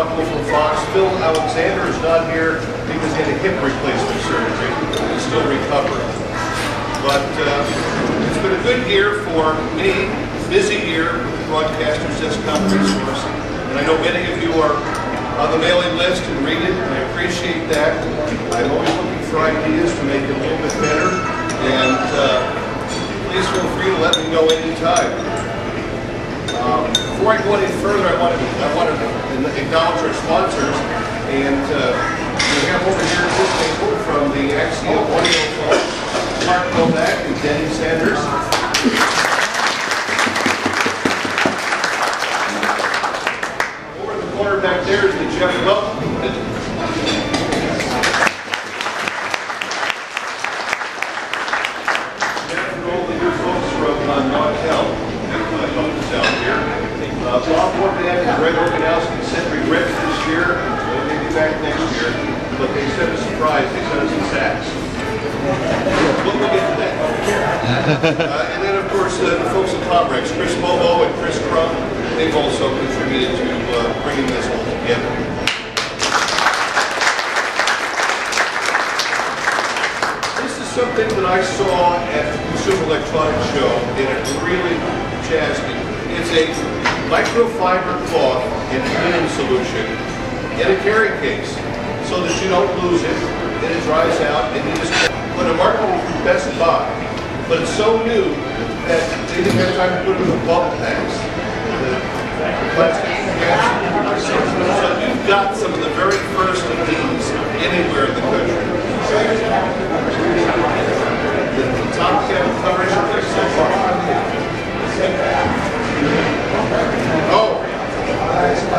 couple from Fox. Phil Alexander is not here because he had a hip replacement surgery. He's still recovering. But it's been a good year for me, busy year with the Broadcasters Discount Resource. And I know many of you are on the mailing list and read it, and I appreciate that. I'm always looking for ideas to make it a little bit better. And please feel free to let me know anytime. Before I go any further, I want to acknowledge our sponsors, and we have over here at this table from the Axiom Audio Club, Mark Novak and Denny Sanders. Over in the corner back there is the Jeff Welton. Bob Warback and Greg Organowski sent regrets this year. They may be back next year, but they sent a surprise. They sent us a sax. We'll get to that. And then, of course, the folks at Comrex, Chris Bobo and Chris Crump, they've also contributed to bringing this all together. This is something that I saw at the Consumer Electronics Show, and it really jazzed me. It's a microfiber cloth and cleaning solution in a carry case so that you don't lose it and it dries out and you just put a marker through Best Buy. But it's so new that they didn't have time to put it in the bubble packs. The plastic caps. So you've got some of the very first of these anywhere in the country. The top cap coverage is so far. Oh,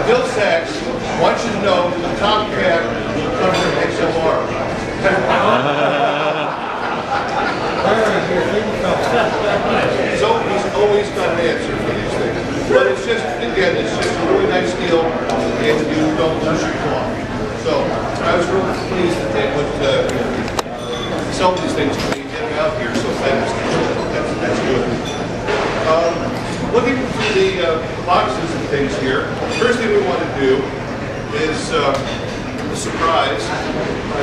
Bill Sachs wants you to know the top cap will cover XLR. So he's always got an answer for these things. But it's just, again, it's just a really nice deal, and you don't lose your cloth. So I was really pleased that they would sell these things to me and get them out here so fast. That's good. Looking through the boxes and things here, first thing we want to do is a surprise.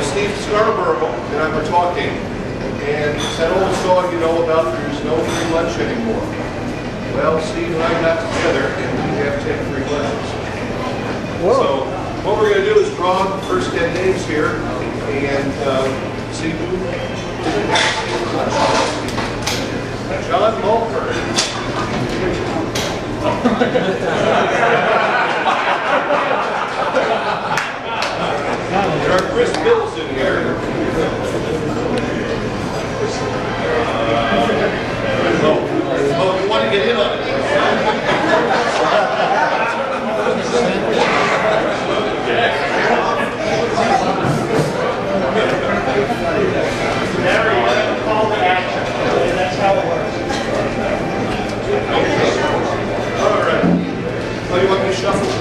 Steve Scarborough and I were talking, and it's that old song you know about, there's no free lunch anymore. Well, Steve and I got together, and we have 10 free lunches. Whoa. So what we're going to do is draw the first 10 names here, and see who John Mulford. There are Chris Bills in here. Oh, you want to get in on it? Larry, you have to call the action. That's how it works. All right. Oh, you want me to shuffle?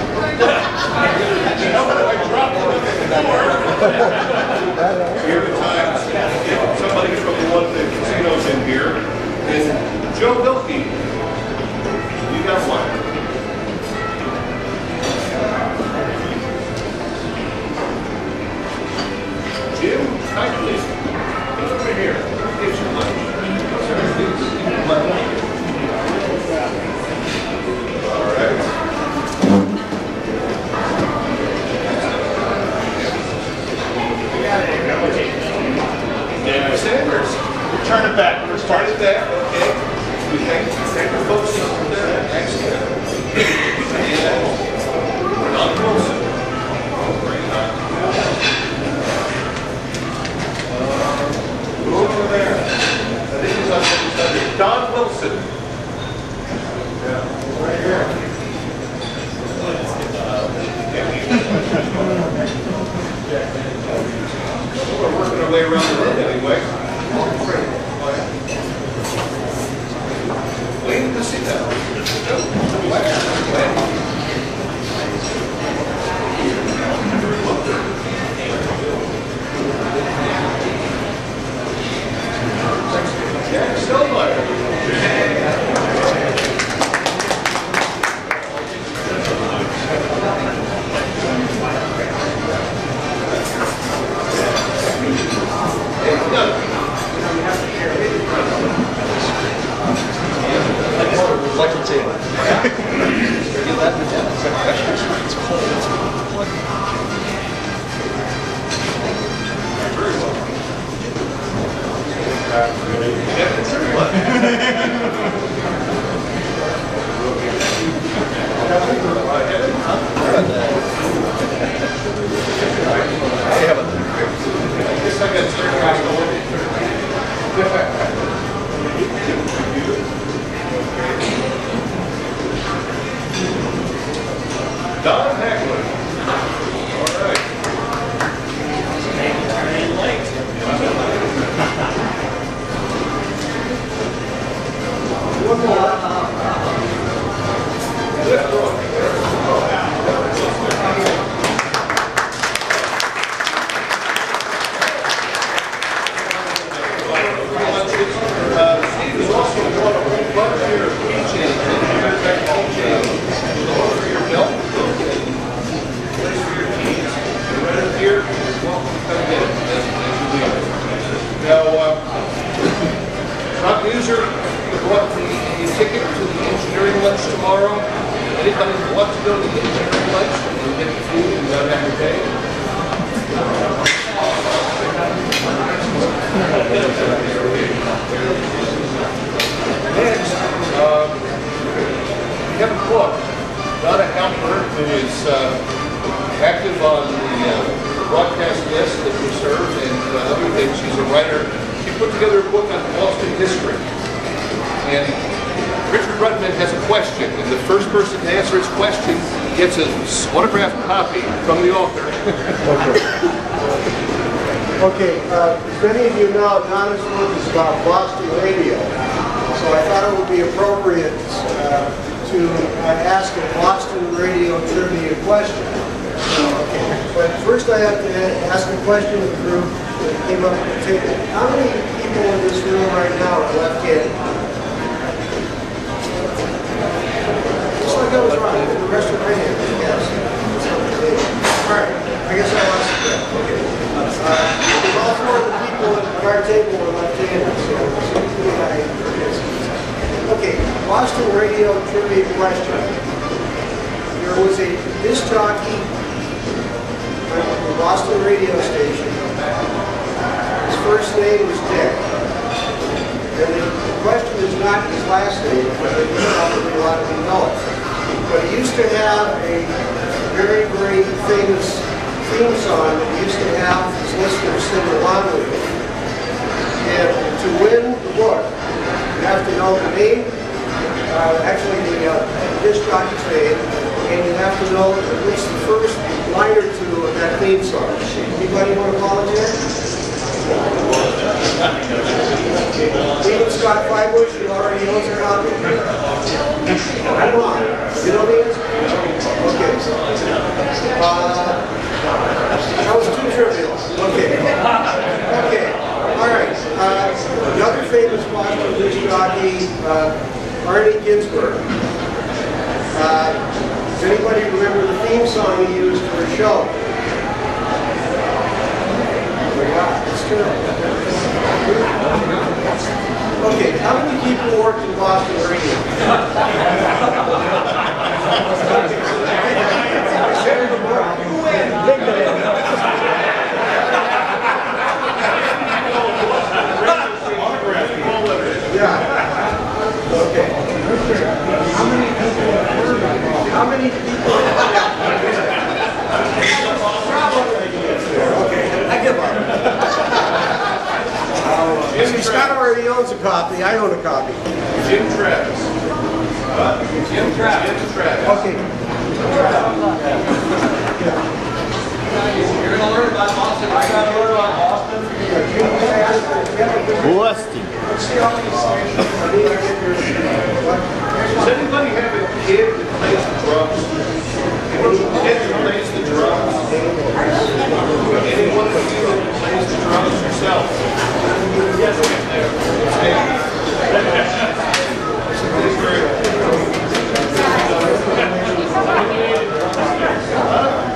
active on the broadcast list that we serve and other things. She's a writer. She put together a book on Boston history. And Richard Rutman has a question, and the first person to answer his question gets a autographed copy from the author. Okay, as many of you know, Donna's book is about Boston radio. So I thought it would be appropriate to ask a Boston radio trivia question. But first I have to ask a question of the group that came up to the table. How many people in this room right now are left-handed? Just like I was right, the rest are right-handed. Yes. All right, I guess I lost it. Okay. All four of the people at the card table were left-handed, so okay, Boston radio trivia question. There was a disc jockey on the Boston radio station. His first name was Dick. And the question is not his last name, but probably a lot of you know it. But he used to have a very, very famous theme song that he used to have his listeners sing along with it. And to win the book, you have to know the name, actually the disc jockey's name, and you have to know at least the first line or two of that theme song. Anybody want to volunteer? Even Scott Freibush, he already knows her copy. Come on. You know the answer? Okay. That was too trivial. Okay. Okay. All right. Another famous Boston disc jockey, Arnie Ginsberg. Does anybody remember the theme song he used for a show? It's true. Okay, how many people worked in Boston radio? Yeah. Okay. How many people? Okay, I give up. See, Scott already owns a copy. I own a copy. Jim Travis. Jim Travis. Jim Travis. Okay. You're going to learn about Boston. I got to learn about Boston. Boston. Does anybody have a kid that plays the drums? Anyone kid that plays the drums? Anyone of you that plays the drums yourself? Yes, right there.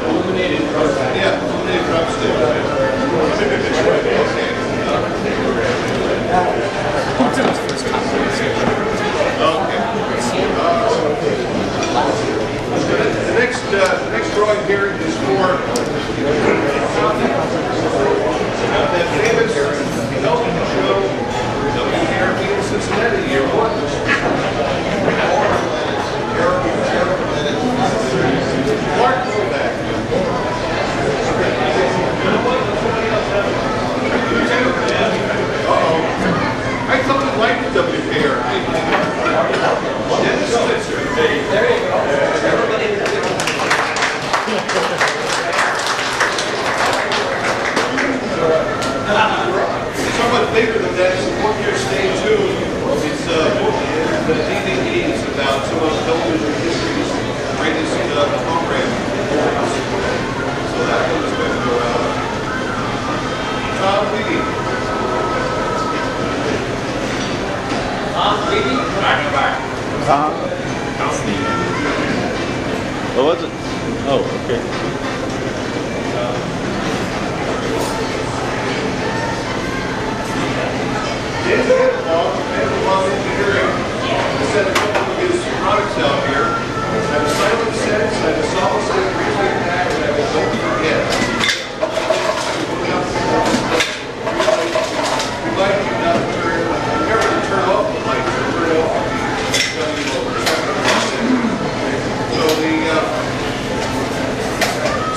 Illuminated drumstick. Yeah, illuminated drumstick. The next drawing here is for that famous television show, WDR in Cincinnati, year one. Mark Novak. I thought it liked the WKR. Dennis Spitzer. There you go. Everybody. Somewhat bigger than that, so one year stay tuned. It's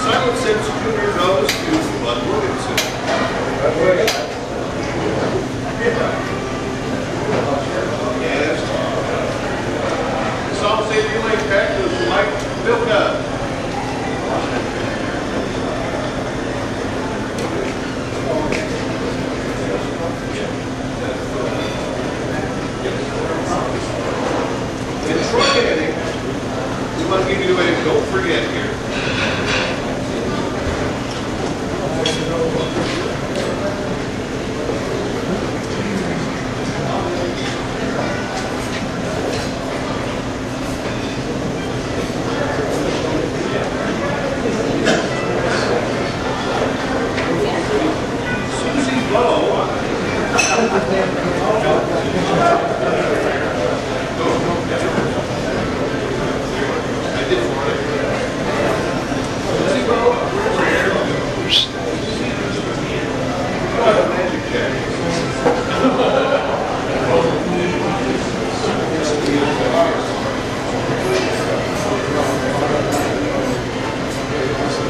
Silent Sips Junior goes to Bud Williamson. Yes. The song Save You Lane Pack goes to Mike Bilka. In Troy Canning, we want to give you a don't forget here. Susie Bowe. I did for it. Susie Bowe. What a magic check.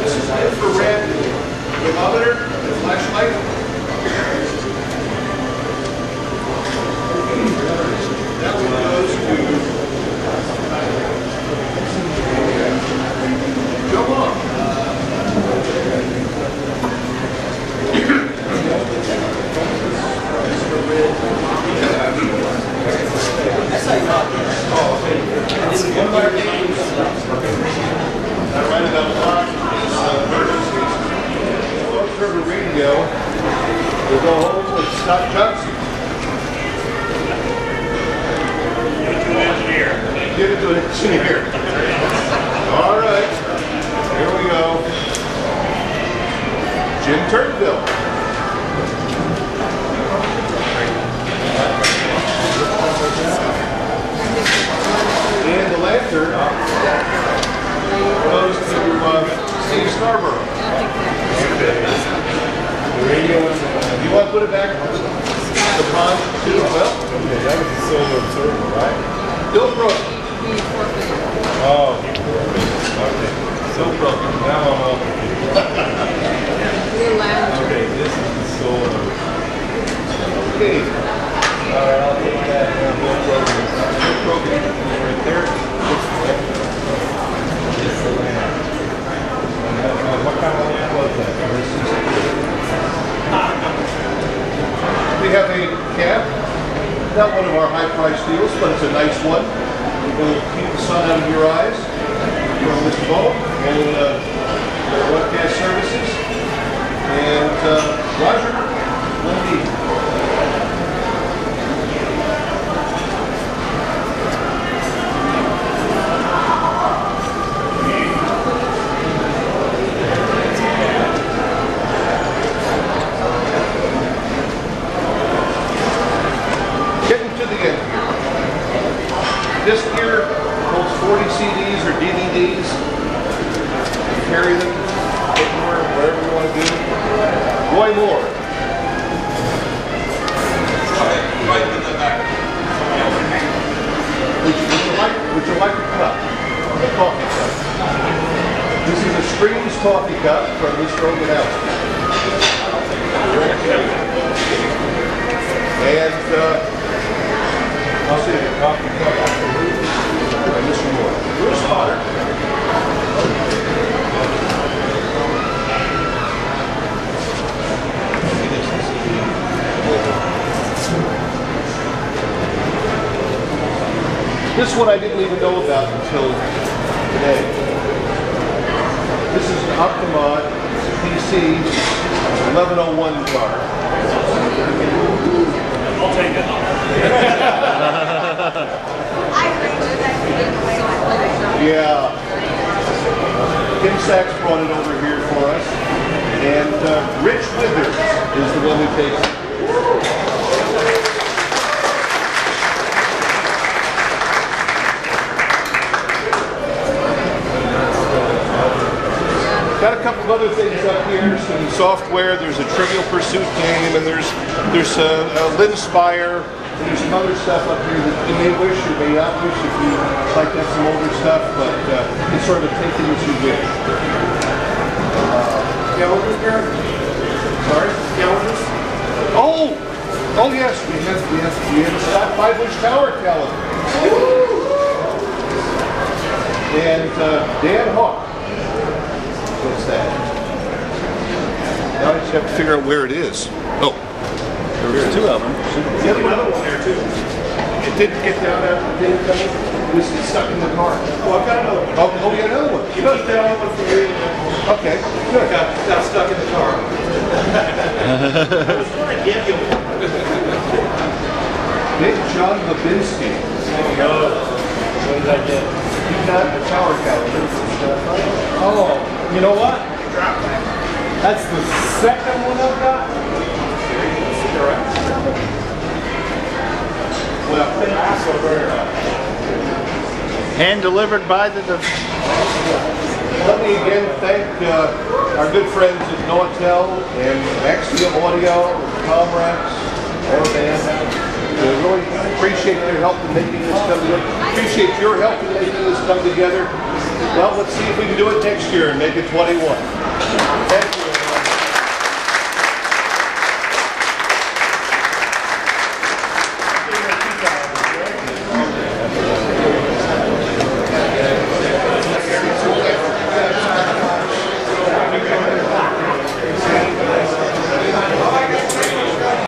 This is infrared thermometer, flashlight. That one goes to Joe Long. One of our names, I write about a lot, is emergencies. Folks heard the radio, we'll go home with Scott Johnson. Give it to an engineer. All right, here we go. Jim Turnville. And the lantern goes to Steve Scarborough. The radio. You want to put it back? The pond too? Well, okay, that was the solo observer, right? Bill Brooke. Oh, okay. So broken. Now I'm up. Okay, this is the solo. Okay. All right, I'll take that. Bill Broken. Bill Brooke. Right there. It's the lamp. What kind of lamp was that? We have a cap. Not one of our high-priced deals, but it's a nice one. It will keep the sun out of your eyes. From Mr. Bowe and webcast services. And Roger Lundy. This here holds 40 CDs or DVDs. Carry them, take them wherever you want to do. Roy Moore. Right in the back. Would you like a cup? A coffee cup. This is a Streams coffee cup from Mr. Oganowski. And I'll see a coffee cup by Mr. Moore. Bruce Potter. This one I didn't even know about until today. This is an Optimod PC 1101 car. I'll take it. Yeah. Kim Sachs brought it over here for us. And Rich Withers is the one who takes it. Got a couple of other things up here, some software. There's a Trivial Pursuit game, and there's a Linspire, and there's some other stuff up here that you may wish or may not wish if you like to have some older stuff, but it's sort of a take it as you wish. calendars, Barrett? Sorry? Calendars? Oh yes, we have a Scott 5-inch tower calendar. And Dan Hawk. What's that? Now I just have to figure out where it is. Oh, There are two of them. the other one there too. It didn't get down there. It didn't come in. It was stuck in the car. Oh, I've got another one. Oh, we got another one. You got that one for me. Okay, good. Got stuck in the car. I was trying to get you one. Big John Babinski. What did I get? He got a tower calendar. Oh, you know what? That's the second one I've got. Well, Hand delivered by the let me again thank our good friends at Noatel and Axiom Audio, Comrex, our band. We really appreciate their help in making this come together. Appreciate your help in making this come together. Well, let's see if we can do it next year and make it 21.